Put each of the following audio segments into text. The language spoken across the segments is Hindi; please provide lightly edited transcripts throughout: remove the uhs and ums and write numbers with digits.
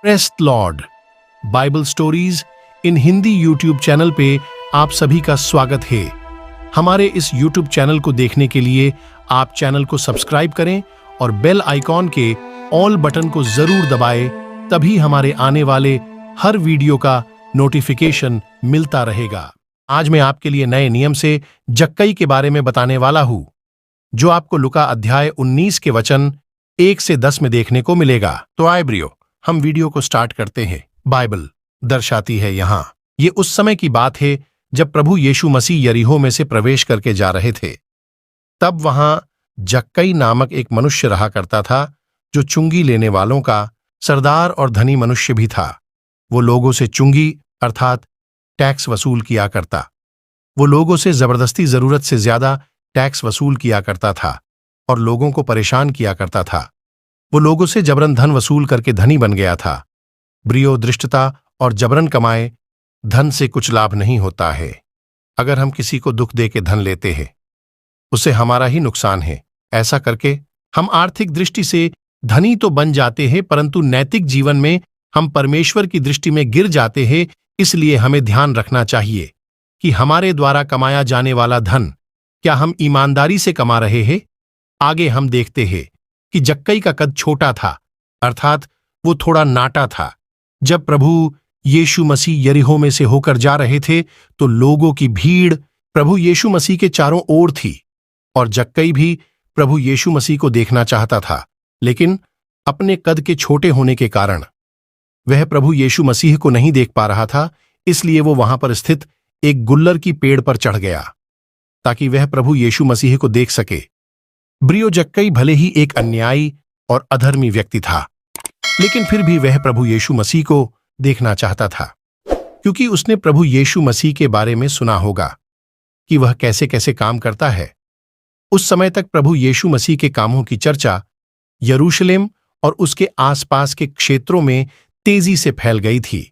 Press Lord Bible stories in Hindi YouTube channel पे आप सभी का स्वागत है। हमारे इस यूट्यूब चैनल को देखने के लिए आप चैनल को सब्सक्राइब करें और बेल आइकॉन के ऑल बटन को जरूर दबाएं, तभी हमारे आने वाले हर वीडियो का नोटिफिकेशन मिलता रहेगा। आज मैं आपके लिए नए नियम से जक्कई के बारे में बताने वाला हूं, जो आपको लुका अध्याय 19 के वचन 1 से 10 में देखने को मिलेगा। तो आए ब्रियो, हम वीडियो को स्टार्ट करते हैं। बाइबल दर्शाती है यहाँ ये उस समय की बात है जब प्रभु यीशु मसीह यरीहो में से प्रवेश करके जा रहे थे। तब वहां जक्कई नामक एक मनुष्य रहा करता था, जो चुंगी लेने वालों का सरदार और धनी मनुष्य भी था। वो लोगों से चुंगी अर्थात टैक्स वसूल किया करता। वो लोगों से जबरदस्ती जरूरत से ज्यादा टैक्स वसूल किया करता था और लोगों को परेशान किया करता था। वो लोगों से जबरन धन वसूल करके धनी बन गया था। ब्रियो, दृष्टता और जबरन कमाए धन से कुछ लाभ नहीं होता है। अगर हम किसी को दुख दे के धन लेते हैं, उससे हमारा ही नुकसान है। ऐसा करके हम आर्थिक दृष्टि से धनी तो बन जाते हैं, परंतु नैतिक जीवन में हम परमेश्वर की दृष्टि में गिर जाते हैं। इसलिए हमें ध्यान रखना चाहिए कि हमारे द्वारा कमाया जाने वाला धन क्या हम ईमानदारी से कमा रहे हैं। आगे हम देखते हैं कि जक्कई का कद छोटा था, अर्थात वो थोड़ा नाटा था। जब प्रभु यीशु मसीह यरीहो में से होकर जा रहे थे तो लोगों की भीड़ प्रभु यीशु मसीह के चारों ओर थी और जक्कई भी प्रभु यीशु मसीह को देखना चाहता था, लेकिन अपने कद के छोटे होने के कारण वह प्रभु यीशु मसीह को नहीं देख पा रहा था। इसलिए वो वहां पर स्थित एक गुल्लर की पेड़ पर चढ़ गया ताकि वह प्रभु यीशु मसीह को देख सके। ब्रियो, जक्कई भले ही एक अन्यायी और अधर्मी व्यक्ति था, लेकिन फिर भी वह प्रभु यीशु मसीह को देखना चाहता था, क्योंकि उसने प्रभु यीशु मसीह के बारे में सुना होगा कि वह कैसे कैसे काम करता है। उस समय तक प्रभु यीशु मसीह के कामों की चर्चा यरूशलेम और उसके आसपास के क्षेत्रों में तेजी से फैल गई थी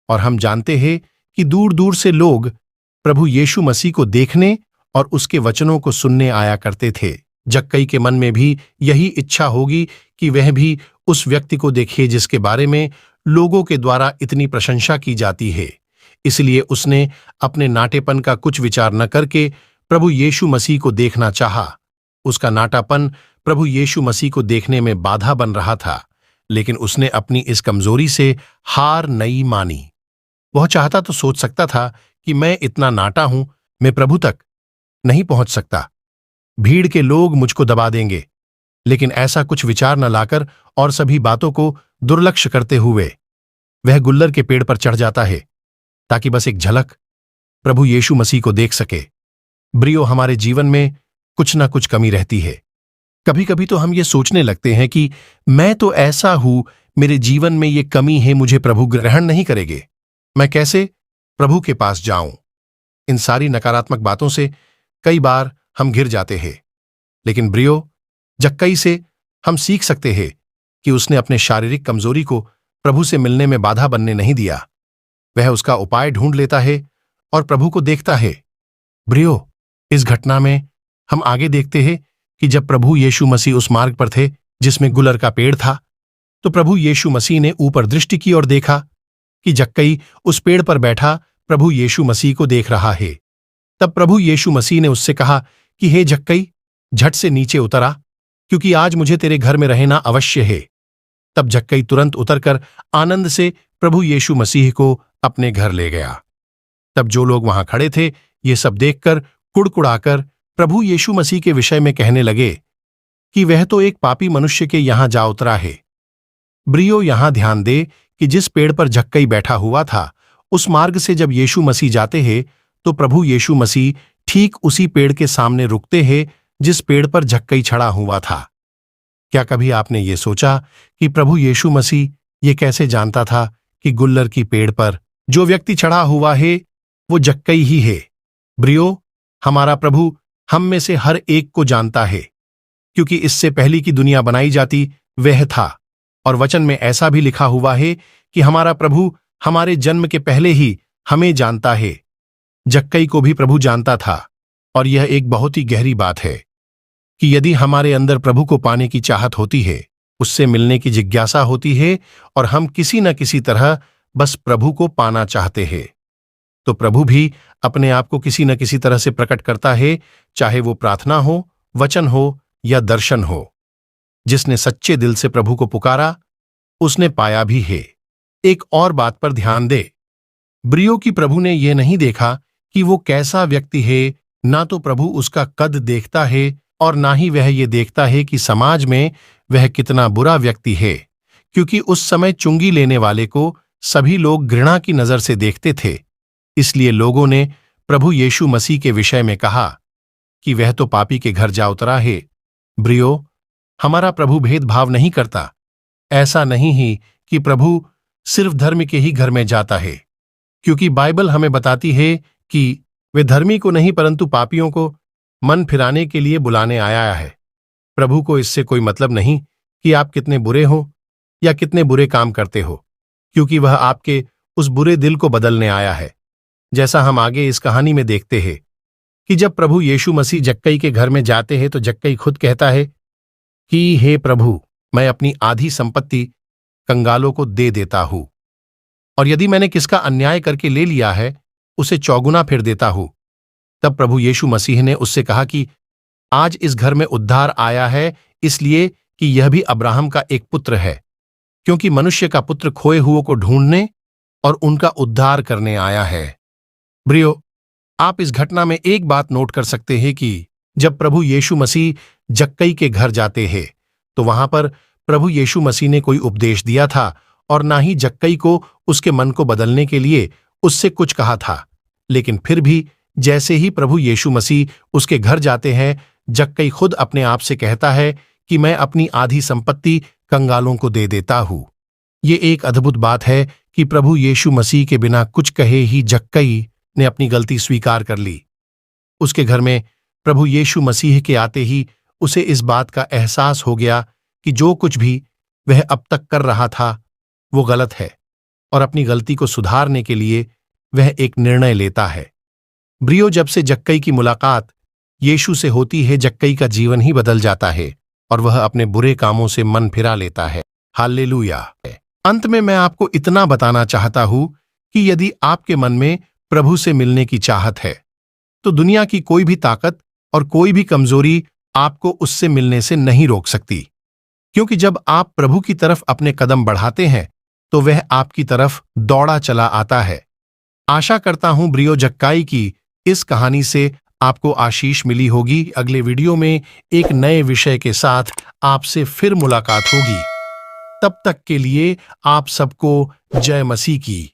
और हम जानते हैं कि दूर दूर से लोग प्रभु यीशु मसीह को देखने और उसके वचनों को सुनने आया करते थे। जक्कई के मन में भी यही इच्छा होगी कि वह भी उस व्यक्ति को देखे जिसके बारे में लोगों के द्वारा इतनी प्रशंसा की जाती है। इसलिए उसने अपने नाटेपन का कुछ विचार न करके प्रभु यीशु मसीह को देखना चाहा। उसका नाटापन प्रभु यीशु मसीह को देखने में बाधा बन रहा था, लेकिन उसने अपनी इस कमजोरी से हार नहीं मानी। वह चाहता तो सोच सकता था कि मैं इतना नाटा हूं, मैं प्रभु तक नहीं पहुंच सकता, भीड़ के लोग मुझको दबा देंगे। लेकिन ऐसा कुछ विचार न लाकर और सभी बातों को दुर्लक्ष्य करते हुए वह गुल्लर के पेड़ पर चढ़ जाता है ताकि बस एक झलक प्रभु यीशु मसीह को देख सके। ब्रियो, हमारे जीवन में कुछ ना कुछ कमी रहती है। कभी कभी तो हम ये सोचने लगते हैं कि मैं तो ऐसा हूं, मेरे जीवन में ये कमी है, मुझे प्रभु ग्रहण नहीं करेंगे, मैं कैसे प्रभु के पास जाऊं। इन सारी नकारात्मक बातों से कई बार हम घिर जाते हैं। लेकिन ब्रियो, जक्कई से हम सीख सकते हैं कि उसने अपने शारीरिक कमजोरी को प्रभु से मिलने में बाधा बनने नहीं दिया। वह उसका उपाय ढूंढ लेता है और प्रभु को देखता है। ब्रियो, इस घटना में हम आगे देखते हैं कि जब प्रभु यीशु मसीह उस मार्ग पर थे जिसमें गुलर का पेड़ था, तो प्रभु यीशु मसीह ने ऊपर दृष्टि की और देखा कि जक्कई उस पेड़ पर बैठा प्रभु यीशु मसीह को देख रहा है। तब प्रभु यीशु मसीह ने उससे कहा कि हे जक्कई, झट से नीचे उतरा, क्योंकि आज मुझे तेरे घर में रहना अवश्य है। तब जक्कई तुरंत उतरकर आनंद से प्रभु यीशु मसीह को अपने घर ले गया। तब जो लोग वहां खड़े थे ये सब देखकर कुड़कुड़ाकर प्रभु यीशु मसीह के विषय में कहने लगे कि वह तो एक पापी मनुष्य के यहां जा उतरा है। ब्रियो, यहां ध्यान दे कि जिस पेड़ पर जक्कई बैठा हुआ था, उस मार्ग से जब यीशु मसीह जाते हैं तो प्रभु यीशु मसीह ठीक उसी पेड़ के सामने रुकते हैं जिस पेड़ पर जक्कई चढ़ा हुआ था। क्या कभी आपने ये सोचा कि प्रभु यीशु मसीह ये कैसे जानता था कि गुल्लर की पेड़ पर जो व्यक्ति चढ़ा हुआ है वो जक्कई ही है। ब्रियो, हमारा प्रभु हम में से हर एक को जानता है, क्योंकि इससे पहले की दुनिया बनाई जाती वह था और वचन में ऐसा भी लिखा हुआ है कि हमारा प्रभु हमारे जन्म के पहले ही हमें जानता है। जक्कई को भी प्रभु जानता था और यह एक बहुत ही गहरी बात है कि यदि हमारे अंदर प्रभु को पाने की चाहत होती है, उससे मिलने की जिज्ञासा होती है और हम किसी न किसी तरह बस प्रभु को पाना चाहते हैं। तो प्रभु भी अपने आप को किसी न किसी तरह से प्रकट करता है, चाहे वो प्रार्थना हो, वचन हो या दर्शन हो। जिसने सच्चे दिल से प्रभु को पुकारा, उसने पाया भी है। एक और बात पर ध्यान दे, ब्रियो की प्रभु ने यह नहीं देखा कि वो कैसा व्यक्ति है, ना तो प्रभु उसका कद देखता है और ना ही वह ये देखता है कि समाज में वह कितना बुरा व्यक्ति है, क्योंकि उस समय चुंगी लेने वाले को सभी लोग घृणा की नजर से देखते थे। इसलिए लोगों ने प्रभु यीशु मसीह के विषय में कहा कि वह तो पापी के घर जा उतरा है। ब्रियो, हमारा प्रभु भेदभाव नहीं करता। ऐसा नहीं ही कि प्रभु सिर्फ धर्म के ही घर में जाता है, क्योंकि बाइबल हमें बताती है कि वे धर्मी को नहीं परंतु पापियों को मन फिराने के लिए बुलाने आया है। प्रभु को इससे कोई मतलब नहीं कि आप कितने बुरे हो या कितने बुरे काम करते हो, क्योंकि वह आपके उस बुरे दिल को बदलने आया है। जैसा हम आगे इस कहानी में देखते हैं कि जब प्रभु यीशु मसीह जक्कई के घर में जाते हैं तो जक्कई खुद कहता है कि हे प्रभु, मैं अपनी आधी संपत्ति कंगालों को दे देता हूं, और यदि मैंने किसका अन्याय करके ले लिया है उसे चौगुना फिर देता हूं। तब प्रभु यीशु मसीह ने उससे कहा कि आज इस घर में उद्धार आया है, इसलिए कि यह भी अब्राहम का एक पुत्र है, क्योंकि मनुष्य का पुत्र खोए हुओं को ढूंढने और उनका उद्धार करने आया है। ब्रियो, आप इस घटना में एक बात नोट कर सकते हैं कि जब प्रभु यीशु मसीह जक्कई के घर जाते हैं तो वहां पर प्रभु यीशु मसीह ने कोई उपदेश दिया था और ना ही जक्कई को उसके मन को बदलने के लिए उससे कुछ कहा था। लेकिन फिर भी जैसे ही प्रभु यीशु मसीह उसके घर जाते हैं, जक्कई खुद अपने आप से कहता है कि मैं अपनी आधी संपत्ति कंगालों को दे देता हूं। ये एक अद्भुत बात है कि प्रभु यीशु मसीह के बिना कुछ कहे ही जक्कई ने अपनी गलती स्वीकार कर ली। उसके घर में प्रभु यीशु मसीह के आते ही उसे इस बात का एहसास हो गया कि जो कुछ भी वह अब तक कर रहा था वो गलत है, और अपनी गलती को सुधारने के लिए वह एक निर्णय लेता है। ब्रियो, जब से जक्कई की मुलाकात यीशु से होती है, जक्कई का जीवन ही बदल जाता है और वह अपने बुरे कामों से मन फिरा लेता है। हालेलुया। अंत में मैं आपको इतना बताना चाहता हूं कि यदि आपके मन में प्रभु से मिलने की चाहत है तो दुनिया की कोई भी ताकत और कोई भी कमजोरी आपको उससे मिलने से नहीं रोक सकती, क्योंकि जब आप प्रभु की तरफ अपने कदम बढ़ाते हैं तो वह आपकी तरफ दौड़ा चला आता है। आशा करता हूं ब्रियो, जक्कई की इस कहानी से आपको आशीष मिली होगी। अगले वीडियो में एक नए विषय के साथ आपसे फिर मुलाकात होगी। तब तक के लिए आप सबको जय मसीह की।